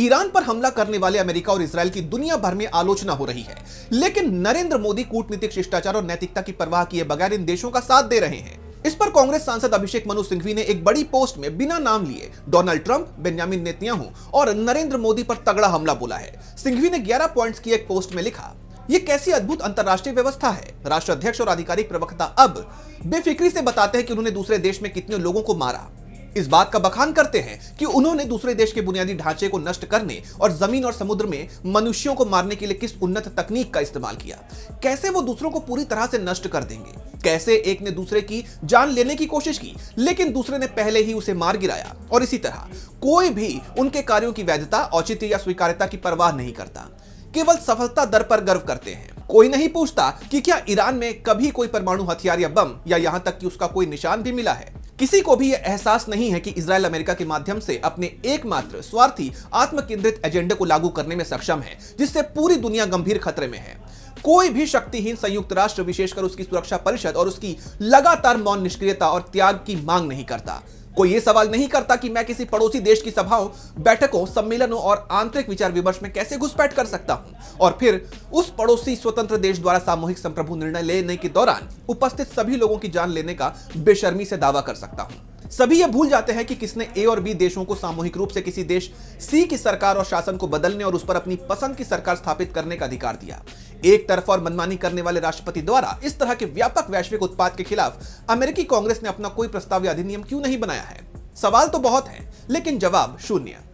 Iran पर हमला करने वाले अमेरिका और इजरायल की दुनिया भर में आलोचना हो रही है, लेकिन नरेंद्र मोदी कूटनीतिक शिष्टाचार और नैतिकता की परवाह किए बगैर इन देशों का साथ दे रहे हैं। इस पर कांग्रेस सांसद अभिषेक मनु सिंघवी ने एक बड़ी पोस्ट में बिना नाम लिए डोनाल्ड ट्रंप, बेंजामिन नेतन्याहू और नरेंद्र मोदी पर तगड़ा हमला बोला है। सिंघवी ने 11 पॉइंट्स की एक पोस्ट में लिखा, ये कैसी अद्भुत अंतरराष्ट्रीय व्यवस्था है। राष्ट्राध्यक्ष और आधिकारिक प्रवक्ता अब बेफिक्री से बताते हैं कि उन्होंने दूसरे देश में कितने लोगों को मारा। इस बात का बखान करते हैं कि उन्होंने दूसरे देश के बुनियादी ढांचे को नष्ट करने और जमीन और समुद्र में मनुष्यों को मारने के लिए किस उन्नत तकनीक का इस्तेमाल किया। कैसे वो दूसरों को पूरी तरह से नष्ट कर देंगे। कैसे एक ने दूसरे की जान लेने की कोशिश की, लेकिन दूसरे ने पहले ही उसे मार गिराया। और इसी तरह कोई भी उनके कार्यों की वैधता, औचित्य या स्वीकार्यता की परवाह नहीं करता, केवल सफलता दर पर गर्व करते हैं। कोई नहीं पूछता कि क्या ईरान में कभी कोई परमाणु हथियार या बम या यहां तक कि उसका कोई निशान भी मिला है। किसी को भी यह एहसास नहीं है कि इजराइल अमेरिका के माध्यम से अपने एकमात्र स्वार्थी आत्मकेंद्रित एजेंडे को लागू करने में सक्षम है, जिससे पूरी दुनिया गंभीर खतरे में है। कोई भी शक्तिहीन संयुक्त राष्ट्र, विशेषकर उसकी सुरक्षा परिषद और उसकी लगातार मौन निष्क्रियता और त्याग की मांग नहीं करता। कोई ये सवाल नहीं करता कि मैं किसी पड़ोसी देश की सभाओं, बैठकों, सम्मेलनों और आंतरिक विचार विमर्श में कैसे घुसपैठ कर सकता हूं और फिर उस पड़ोसी स्वतंत्र देश द्वारा सामूहिक संप्रभु निर्णय लेने के दौरान उपस्थित सभी लोगों की जान लेने का बेशर्मी से दावा कर सकता हूं। सभी ये भूल जाते हैं कि किसने ए और बी देशों को सामूहिक रूप से किसी देश सी की सरकार और शासन को बदलने और उस पर अपनी पसंद की सरकार स्थापित करने का अधिकार दिया। एक तरफ और मनमानी करने वाले राष्ट्रपति द्वारा इस तरह के व्यापक वैश्विक उत्पाद के खिलाफ अमेरिकी कांग्रेस ने अपना कोई प्रस्ताव या अधिनियम क्यों नहीं बनाया है। सवाल तो बहुत है, लेकिन जवाब शून्य।